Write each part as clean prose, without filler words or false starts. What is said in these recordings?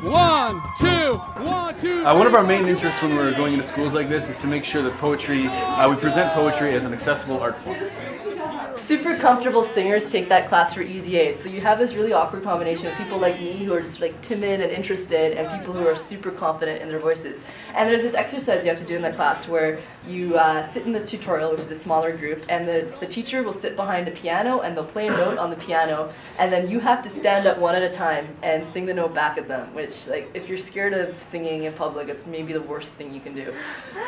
1, 2, 1, 2. One of our main interests when we're going into schools like this is to make sure that poetry, we present poetry as an accessible art form. Super comfortable singers take that class for easy A's. So you have this really awkward combination of people like me who are just like timid and interested and people who are super confident in their voices. And there's this exercise you have to do in that class where you sit in the tutorial, which is a smaller group, and the teacher will sit behind a piano and they'll play a note on the piano, and then you have to stand up one at a time and sing the note back at them, which, like, if you're scared of singing in public, it's maybe the worst thing you can do.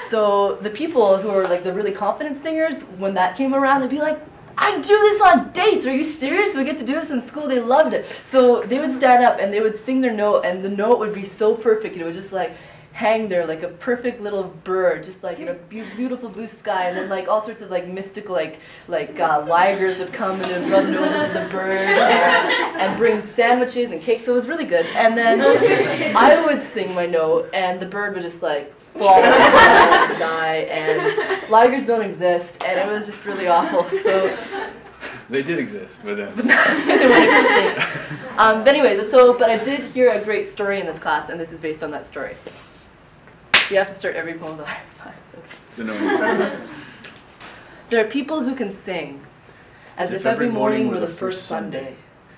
So the people who are like the really confident singers, when that came around, they'd be like, I do this on dates, are you serious? We get to do this in school. They loved it. So they would stand up and they would sing their note, and the note would be so perfect. It would just like hang there like a perfect little bird, just like in a beautiful blue sky, and then like all sorts of like mystical ligers would come and would rub noses with the bird and bring sandwiches and cakes. So it was really good. And then I would sing my note and the bird would just like fall and die, and ligers don't exist, and it was just really awful. So They did exist, but then. they went extinct. But anyway, but I did hear a great story in this class, and this is based on that story. You have to start every poem with a high five. It's annoying. There are people who can sing, as if every morning were the first Sunday.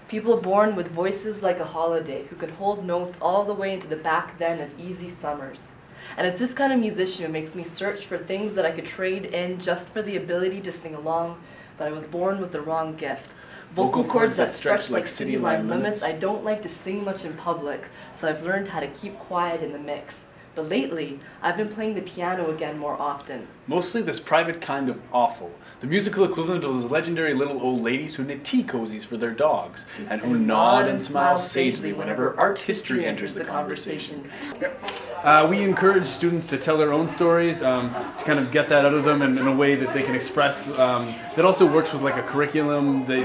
People born with voices like a holiday, who could hold notes all the way into the back then of easy summers. And it's this kind of musician who makes me search for things that I could trade in just for the ability to sing along, but I was born with the wrong gifts. Vocal cords that stretch like city line limits. I don't like to sing much in public, so I've learned how to keep quiet in the mix. But lately, I've been playing the piano again more often. Mostly this private kind of awful. The musical equivalent of those legendary little old ladies who knit tea cozies for their dogs, and who nod and smile sagely whenever art history enters the conversation. We encourage students to tell their own stories, to kind of get that out of them in a way that they can express. That also works with like a curriculum. We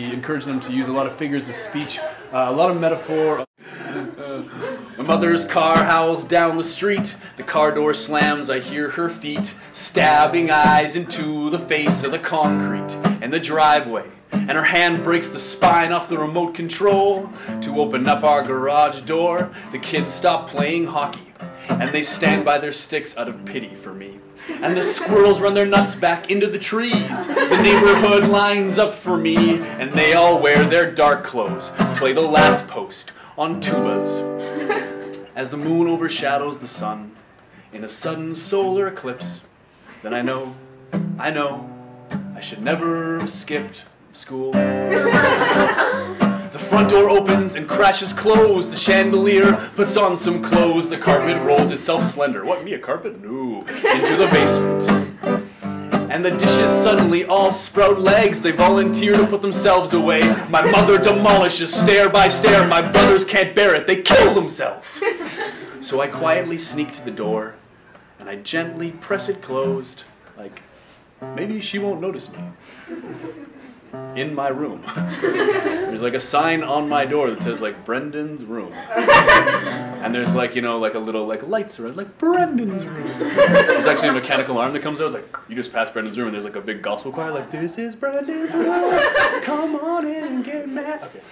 encourage them to use a lot of figures of speech, a lot of metaphor. My mother's car howls down the street. The car door slams, I hear her feet stabbing eyes into the face of the concrete and the driveway. And her hand breaks the spine off the remote control to open up our garage door. The kids stop playing hockey and they stand by their sticks out of pity for me. And the squirrels run their nuts back into the trees. The neighborhood lines up for me, and they all wear their dark clothes, play the last post on tubas. As the moon overshadows the sun in a sudden solar eclipse, then I know, I should never have skipped school. The front door opens and crashes closed. The chandelier puts on some clothes. The carpet rolls itself slender. What, me a carpet? No. Into the basement. And the dishes suddenly all sprout legs. They volunteer to put themselves away. My mother demolishes stair by stair. My brothers can't bear it. They kill themselves. So I quietly sneak to the door and I gently press it closed, like maybe she won't notice me. In my room. There's like a sign on my door that says like Brendan's room. And there's like, you know, like a little like lights around, like Brendan's room. There's actually a mechanical arm that comes out. It's like, you just pass Brendan's room and there's like a big gospel choir like, this is Brendan's room. Come on in and get mad. Okay.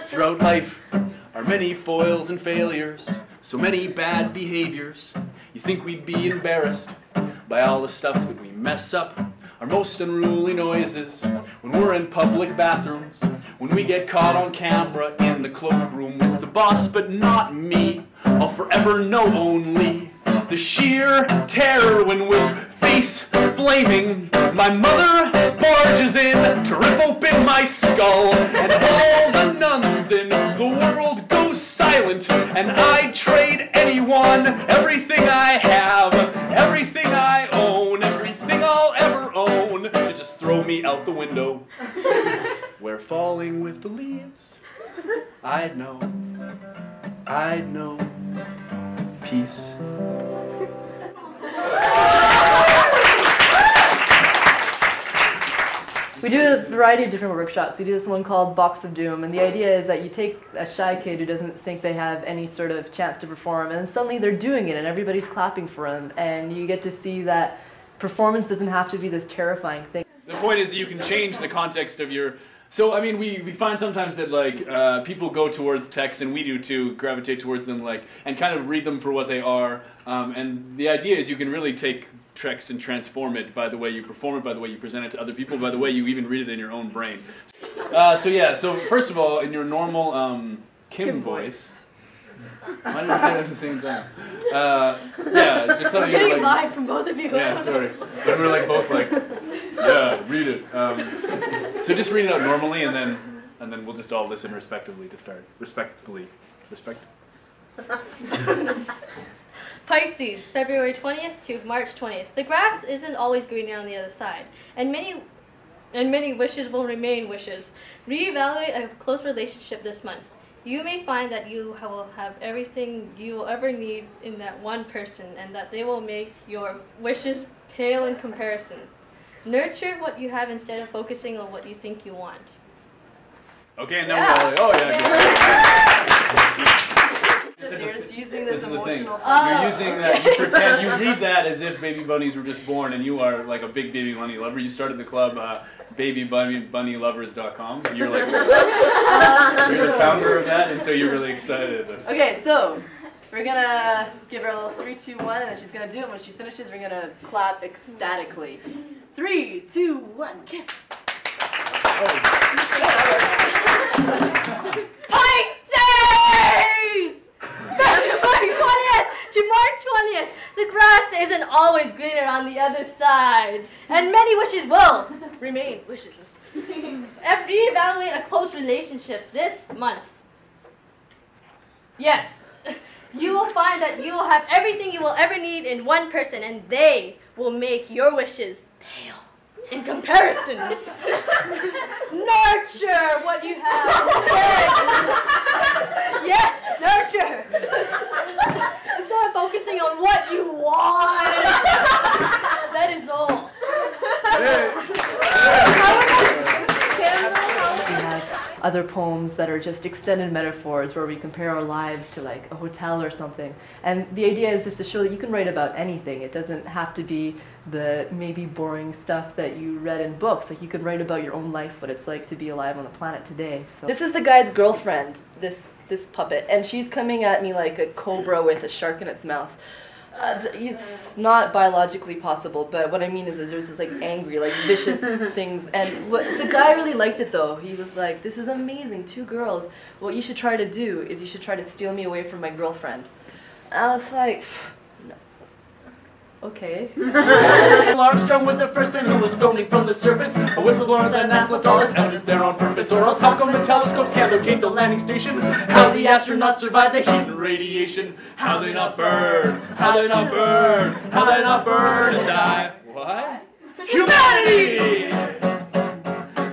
Throughout life are many foils and failures, so many bad behaviors. You think we'd be embarrassed by all the stuff that we mess up, our most unruly noises, when we're in public bathrooms, when we get caught on camera in the cloakroom with the boss, but not me. I'll forever know only the sheer terror when with face flaming, my mother barges in to rip open my skull, and all the nuns in the world go silent, and I'd trade anyone everything I have, everything I own, everything I'll ever own, to just throw me out the window, where falling with the leaves, I'd know peace. We do a variety of different workshops. We do this one called Box of Doom, and the idea is that you take a shy kid who doesn't think they have any sort of chance to perform, and then suddenly they're doing it and everybody's clapping for them, and you get to see that performance doesn't have to be this terrifying thing. The point is that you can change the context of your So, I mean, we find sometimes that, like, people go towards texts, and we do too, gravitate towards them, like, and kind of read them for what they are. And the idea is you can really take text and transform it by the way you perform it, by the way you present it to other people, by the way you even read it in your own brain. So first of all, in your normal Kim voice. Why did we say that at the same time? Yeah, just something. I'm getting vibe from both of you. Yeah, sorry. But we're like both like, yeah, read it. So just read it out normally, and then we'll just all listen respectively to start. Respectfully. Respect. Pisces, February 20th to March 20th. The grass isn't always greener on the other side, and many wishes will remain wishes. Reevaluate a close relationship this month. You may find that you will have everything you will ever need in that one person, and that they will make your wishes pale in comparison. Nurture what you have instead of focusing on what you think you want. Okay, and then we're all like, oh yeah. You're just using this You're emotional. using that. You pretend. You read that as if baby bunnies were just born, and you are like a big baby bunny lover. You started the club, babybunnylovers.com. You're like, you're the founder of that, and so you're really excited. Okay, so we're gonna give her a little 3, 2, 1, and then she's gonna do it. When she finishes, we're gonna clap ecstatically. 3, 2, 1, kiss. Pisces! February 20th to March 20th. The grass isn't always greener on the other side, and many wishes will remain wishes. Reevaluate a close relationship this month. Yes, you will find that you will have everything you will ever need in one person, and they will make your wishes pale in comparison. Nurture what you have instead. Yes, nurture. Instead of focusing on what you want. That is all. We have other poems that are just extended metaphors where we compare our lives to like a hotel or something. And the idea is just to show that you can write about anything. It doesn't have to be the maybe boring stuff that you read in books. Like you can write about your own life, what it's like to be alive on the planet today. So. This is the guy's girlfriend, this puppet, and she's coming at me like a cobra with a shark in its mouth. It's not biologically possible, but what I mean is that there's this like angry, like vicious things, and the guy really liked it though. He was like, this is amazing, 2 girls. What you should try to do is you should try to steal me away from my girlfriend. And I was like, no. Okay. Neil Armstrong was the first man who was filming from the surface. A whistleblower and NASA dollars evidence there on purpose. Or else how come the telescopes can't locate the landing station? How the astronauts survive the heat and radiation? How they not burn? How they not burn? How they not burn and die? What? Humanity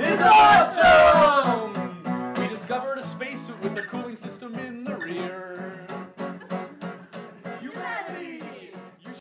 is awesome! We discovered a spacesuit with a cooling system in